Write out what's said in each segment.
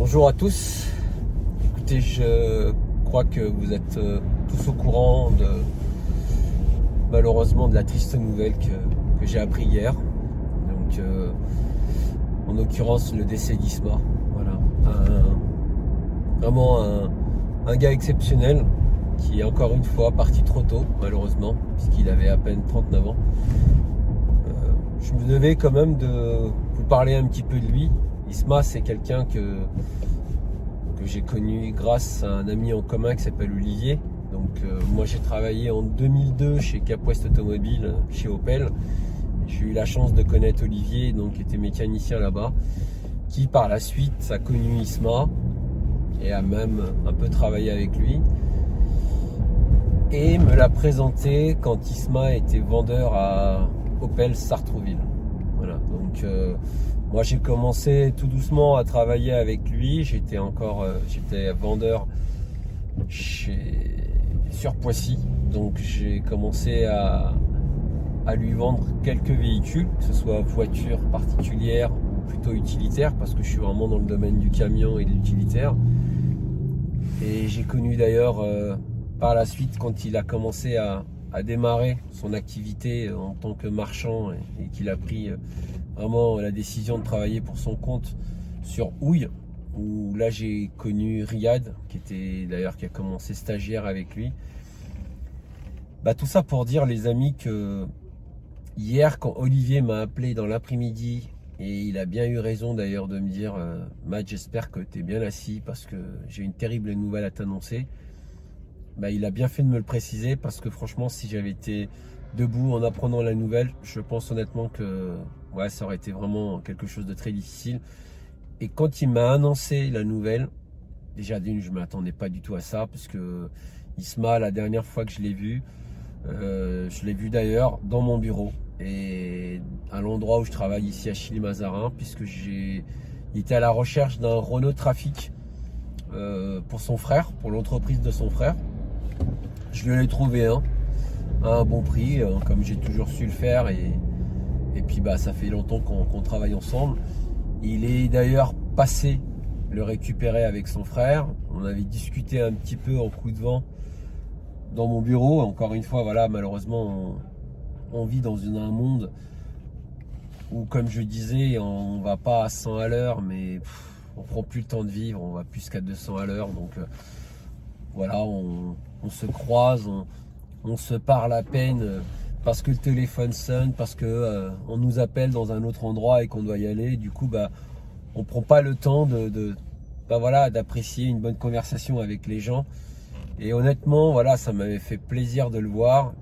Bonjour à tous. Écoutez, je crois que vous êtes tous au courant malheureusement de la triste nouvelle que j'ai appris hier. Donc, en l'occurrence, le décès d'Isma. Voilà, vraiment un gars exceptionnel qui est encore une fois parti trop tôt, malheureusement, puisqu'il avait à peine 39 ans. Je me devais quand même de vous parler un petit peu de lui. Isma, c'est quelqu'un que j'ai connu grâce à un ami en commun qui s'appelle Olivier. Donc moi j'ai travaillé en 2002 chez Cap West Automobile, chez Opel. J'ai eu la chance de connaître Olivier, donc qui était mécanicien là-bas, qui par la suite a connu Isma et a même un peu travaillé avec lui. Et me l'a présenté quand Isma était vendeur à Opel Sartrouville. Voilà, donc moi j'ai commencé tout doucement à travailler avec lui. J'étais vendeur sur Poissy, donc j'ai commencé à lui vendre quelques véhicules, que ce soit voitures particulières ou plutôt utilitaires, parce que je suis vraiment dans le domaine du camion et de l'utilitaire. Et j'ai connu d'ailleurs par la suite, quand il a commencé à démarrer son activité en tant que marchand et qu'il a pris vraiment la décision de travailler pour son compte sur Houille, où là j'ai connu Riyad, qui a commencé stagiaire avec lui. Tout ça pour dire, les amis, que hier quand Olivier m'a appelé dans l'après-midi, et il a bien eu raison d'ailleurs de me dire Matt, j'espère que tu es bien assis parce que j'ai une terrible nouvelle à t'annoncer. Il a bien fait de me le préciser, parce que franchement, si j'avais été debout en apprenant la nouvelle, je pense honnêtement que ça aurait été vraiment quelque chose de très difficile. Et quand il m'a annoncé la nouvelle, déjà d'une, je ne m'attendais pas du tout à ça, parce que Isma, la dernière fois que je l'ai vu d'ailleurs dans mon bureau, et à l'endroit où je travaille ici à Chilly-Mazarin, puisque il était à la recherche d'un Renault Trafic pour son frère, pour l'entreprise de son frère. Je lui ai trouvé à un bon prix, comme j'ai toujours su le faire, et puis ça fait longtemps qu'on travaille ensemble. Il est d'ailleurs passé le récupérer avec son frère. On avait discuté un petit peu en coup de vent dans mon bureau. Encore une fois, voilà, malheureusement, on vit dans un monde où, comme je disais, on va pas à 100 à l'heure, mais on prend plus le temps de vivre, on va plus qu'à 200 à l'heure. Donc voilà, on se croise, on se parle à peine parce que le téléphone sonne, parce que on nous appelle dans un autre endroit et qu'on doit y aller. Du coup, on prend pas le temps d'apprécier une bonne conversation avec les gens. Et honnêtement, voilà, ça m'avait fait plaisir de le voir.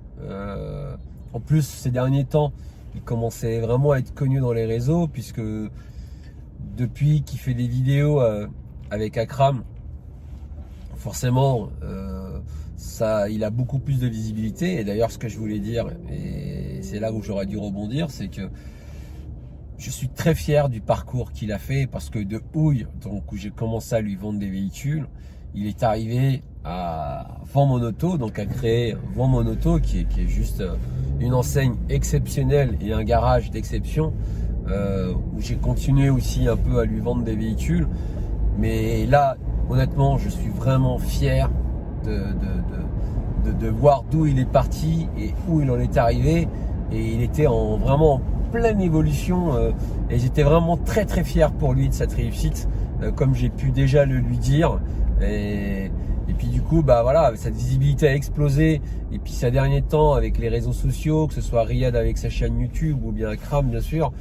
En plus, ces derniers temps, il commençait vraiment à être connu dans les réseaux, puisque depuis qu'il fait des vidéos avec Akram, forcément, il a beaucoup plus de visibilité. Et d'ailleurs, ce que je voulais dire, et c'est là où j'aurais dû rebondir, c'est que je suis très fier du parcours qu'il a fait, parce que de Houille, donc où j'ai commencé à lui vendre des véhicules, il est arrivé à Vend Mon Auto, donc à créer Vend Mon Auto, qui est juste une enseigne exceptionnelle et un garage d'exception, où j'ai continué aussi un peu à lui vendre des véhicules. Mais là, honnêtement, je suis vraiment fier de voir d'où il est parti et où il en est arrivé. Et il était vraiment en pleine évolution, et j'étais vraiment très très fier pour lui de cette réussite, comme j'ai pu déjà le lui dire. Et puis du coup, voilà, cette visibilité a explosé. Et puis ces derniers temps, avec les réseaux sociaux, que ce soit Riyad avec sa chaîne YouTube ou bien Akram, bien sûr.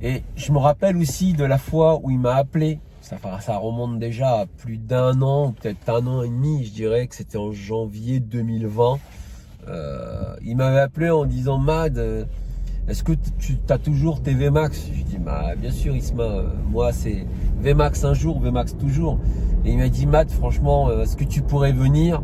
Et je me rappelle aussi de la fois où il m'a appelé. Ça remonte déjà à plus d'1 an, peut-être 1 an et demi, je dirais que c'était en janvier 2020. Il m'avait appelé en disant Mad, est-ce que tu as toujours tes VMAX? Je lui dis bien sûr Isma, moi c'est VMAX un jour, VMAX toujours. Et il m'a dit Mad, franchement, est-ce que tu pourrais venir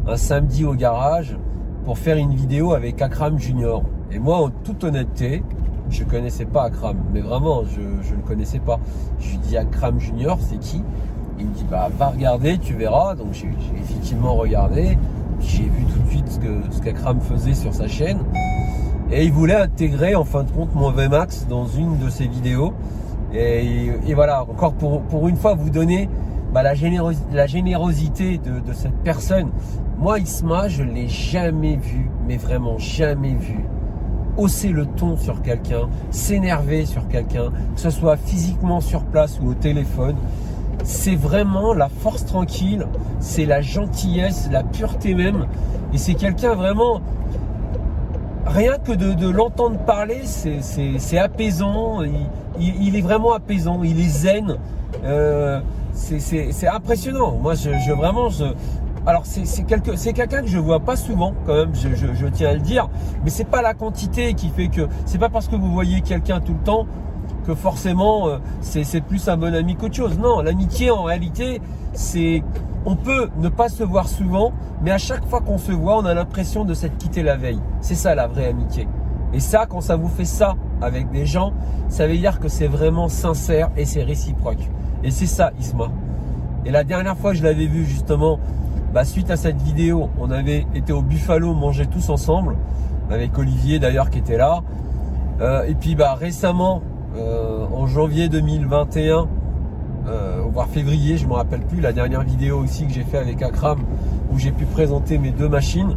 un samedi au garage pour faire une vidéo avec Akram Junior? Et moi, en toute honnêteté, je connaissais pas Akram, mais vraiment je ne le connaissais pas. Je lui dis Akram Junior, c'est qui? Il me dit va regarder, tu verras. Donc j'ai effectivement regardé, j'ai vu tout de suite ce qu'Akram faisait sur sa chaîne, et il voulait intégrer en fin de compte mon VMAX dans une de ses vidéos. Et voilà, encore pour une fois, vous donner la générosité de cette personne. Moi, Isma, je ne l'ai jamais vu, mais vraiment jamais vu, hausser le ton sur quelqu'un, s'énerver sur quelqu'un, que ce soit physiquement sur place ou au téléphone. C'est vraiment la force tranquille, c'est la gentillesse, la pureté même. Et c'est quelqu'un vraiment, rien que de l'entendre parler, c'est apaisant. Il est vraiment apaisant, il est zen. C'est impressionnant. Moi, alors c'est quelqu'un que je vois pas souvent quand même, je tiens à le dire, mais c'est pas la quantité qui fait que, c'est pas parce que vous voyez quelqu'un tout le temps que forcément c'est plus un bon ami qu'autre chose. Non, l'amitié en réalité, on peut ne pas se voir souvent, mais à chaque fois qu'on se voit, on a l'impression de s'être quitté la veille. C'est ça la vraie amitié. Et ça, quand ça vous fait ça avec des gens, ça veut dire que c'est vraiment sincère et c'est réciproque. Et c'est ça, Isma. Et la dernière fois que je l'avais vu justement, suite à cette vidéo, on avait été au Buffalo manger tous ensemble, avec Olivier d'ailleurs qui était là. Et puis récemment, en janvier 2021, voire février, je ne me rappelle plus, la dernière vidéo aussi que j'ai fait avec Akram, où j'ai pu présenter mes 2 machines,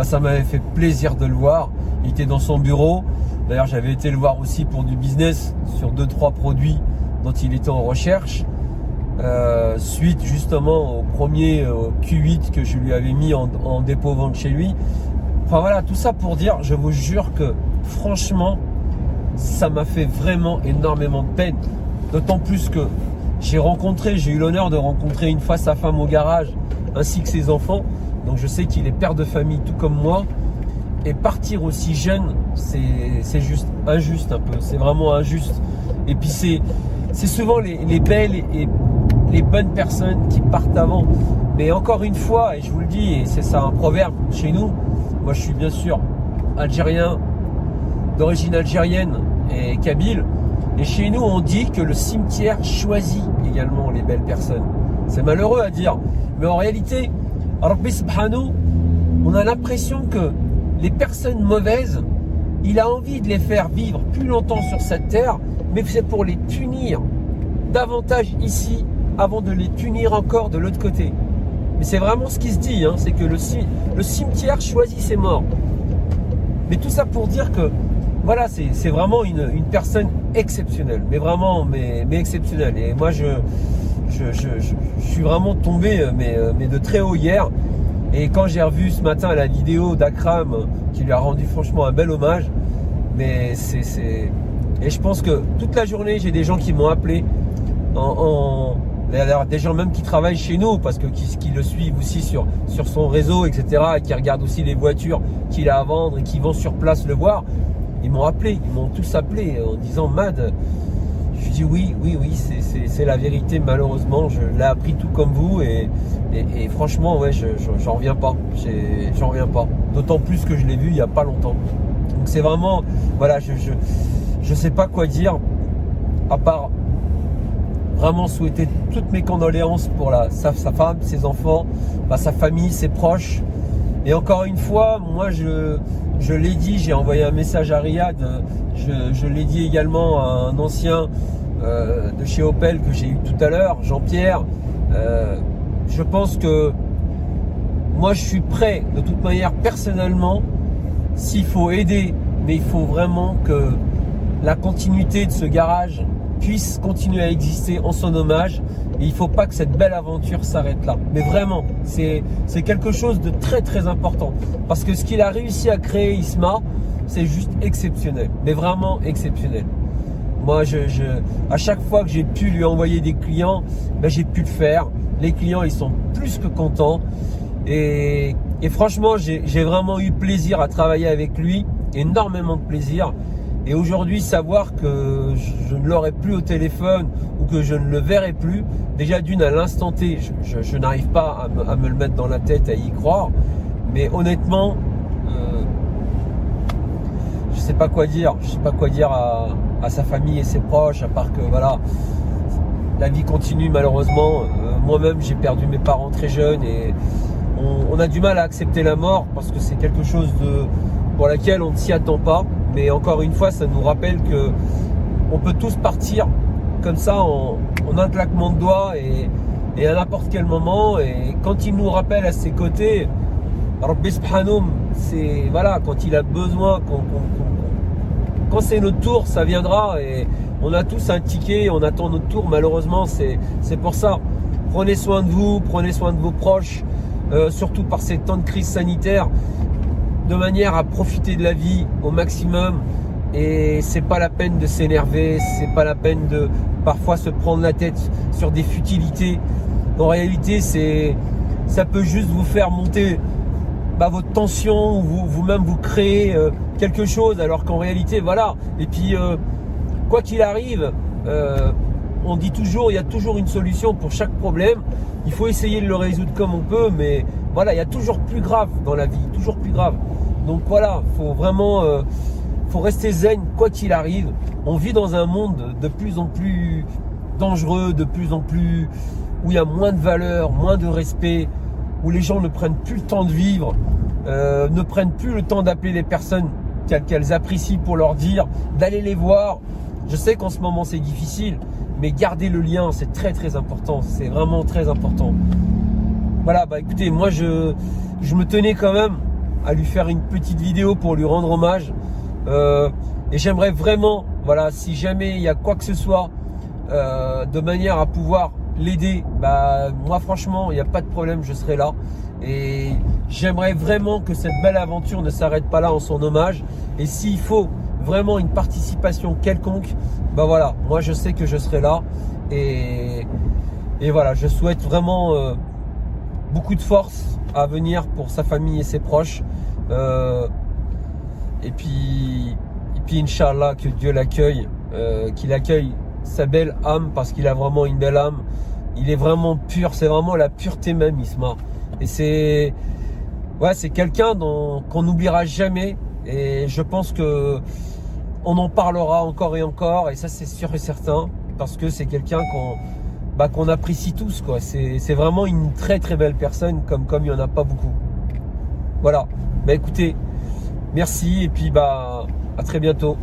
ça m'avait fait plaisir de le voir. Il était dans son bureau. D'ailleurs, j'avais été le voir aussi pour du business sur 2-3 produits dont il était en recherche. Suite justement au premier Q8 que je lui avais mis en dépôt-vente chez lui. Enfin voilà, tout ça pour dire, je vous jure que franchement, ça m'a fait vraiment énormément de peine. D'autant plus que j'ai eu l'honneur de rencontrer une fois sa femme au garage, ainsi que ses enfants. Donc je sais qu'il est père de famille tout comme moi. Et partir aussi jeune, c'est juste injuste un peu. C'est vraiment injuste. Et puis c'est souvent les belles et les bonnes personnes qui partent avant. Mais encore une fois, et je vous le dis, et c'est ça un proverbe chez nous, moi je suis bien sûr algérien, d'origine algérienne et kabyle, et chez nous on dit que le cimetière choisit également les belles personnes. C'est malheureux à dire, mais en réalité, Rabbi Subhanahu, on a l'impression que les personnes mauvaises, il a envie de les faire vivre plus longtemps sur cette terre, mais c'est pour les punir davantage ici avant de les punir encore de l'autre côté. Mais c'est vraiment ce qui se dit, c'est que le cimetière choisit ses morts. Mais tout ça pour dire que voilà, c'est vraiment une personne exceptionnelle, mais vraiment mais exceptionnelle. Et moi je suis vraiment tombé mais de très haut hier. Et quand j'ai revu ce matin la vidéo d'Akram qui lui a rendu franchement un bel hommage, mais et je pense que toute la journée j'ai des gens qui m'ont appelé des gens même qui travaillent chez nous parce que qui le suivent aussi sur son réseau, etc., et qui regardent aussi les voitures qu'il a à vendre et qui vont sur place le voir. Ils m'ont tous appelé en disant Mad. Je dis oui, c'est la vérité, malheureusement. Je l'ai appris tout comme vous et franchement, ouais, j'en reviens pas. J'en reviens pas. D'autant plus que je l'ai vu il y a pas longtemps. Donc c'est vraiment, voilà, je sais pas quoi dire à part vraiment souhaiter toutes mes condoléances pour sa femme, ses enfants, sa famille, ses proches. Et encore une fois, moi je l'ai dit, j'ai envoyé un message à Riyad, je l'ai dit également à un ancien de chez Opel que j'ai eu tout à l'heure, Jean-Pierre. Je pense que moi je suis prêt de toute manière personnellement, s'il faut aider, mais il faut vraiment que la continuité de ce garage puisse continuer à exister en son hommage. Et il ne faut pas que cette belle aventure s'arrête là. Mais vraiment, c'est quelque chose de très très important. Parce que ce qu'il a réussi à créer, Isma, c'est juste exceptionnel. Mais vraiment exceptionnel. Moi, à chaque fois que j'ai pu lui envoyer des clients, j'ai pu le faire. Les clients, ils sont plus que contents. Et franchement, j'ai vraiment eu plaisir à travailler avec lui. Énormément de plaisir. Et aujourd'hui, savoir que je ne l'aurai plus au téléphone ou que je ne le verrai plus, déjà d'une à l'instant T, je n'arrive pas à me le mettre dans la tête, à y croire. Mais honnêtement, je sais pas quoi dire. Je sais pas quoi dire à sa famille et ses proches, à part que voilà, la vie continue malheureusement. Moi-même, j'ai perdu mes parents très jeunes et on a du mal à accepter la mort parce que c'est quelque chose pour laquelle on ne s'y attend pas. Mais encore une fois, ça nous rappelle que on peut tous partir comme ça en un claquement de doigts et à n'importe quel moment. Et quand il nous rappelle à ses côtés, Rabbi Subhanahu, c'est voilà, quand il a besoin, quand c'est notre tour, ça viendra. Et on a tous un ticket, on attend notre tour. Malheureusement, c'est pour ça. Prenez soin de vous, prenez soin de vos proches, surtout par ces temps de crise sanitaire, de manière à profiter de la vie au maximum. Et c'est pas la peine de s'énerver, c'est pas la peine de parfois se prendre la tête sur des futilités. En réalité, ça peut juste vous faire monter votre tension, ou vous-même vous créez quelque chose, alors qu'en réalité, voilà. Et puis, quoi qu'il arrive, on dit toujours, il y a toujours une solution pour chaque problème. Il faut essayer de le résoudre comme on peut, mais voilà, il y a toujours plus grave dans la vie, toujours plus grave. Donc voilà, faut vraiment, faut rester zen quoi qu'il arrive. On vit dans un monde de plus en plus dangereux, de plus en plus où il y a moins de valeur, moins de respect, où les gens ne prennent plus le temps de vivre, ne prennent plus le temps d'appeler les personnes qu'elles apprécient pour leur dire, d'aller les voir. Je sais qu'en ce moment c'est difficile, mais garder le lien, c'est très très important, c'est vraiment très important. Voilà, écoutez, moi je me tenais quand même à lui faire une petite vidéo pour lui rendre hommage. Et j'aimerais vraiment, voilà, si jamais il y a quoi que ce soit, de manière à pouvoir l'aider, moi franchement, il n'y a pas de problème, je serai là. Et j'aimerais vraiment que cette belle aventure ne s'arrête pas là en son hommage. Et s'il faut vraiment une participation quelconque, voilà, moi je sais que je serai là. Et voilà, je souhaite vraiment beaucoup de force à venir pour sa famille et ses proches. Et puis Inch'Allah, que Dieu l'accueille, qu'il accueille sa belle âme, parce qu'il a vraiment une belle âme. Il est vraiment pur, c'est vraiment la pureté même, Isma. Et c'est quelqu'un qu'on n'oubliera jamais. Et je pense que on en parlera encore et encore. Et ça, c'est sûr et certain, parce que c'est quelqu'un qu'on apprécie tous, quoi. C'est vraiment une très très belle personne, comme il n'y en a pas beaucoup. Voilà. Écoutez, merci et puis à très bientôt.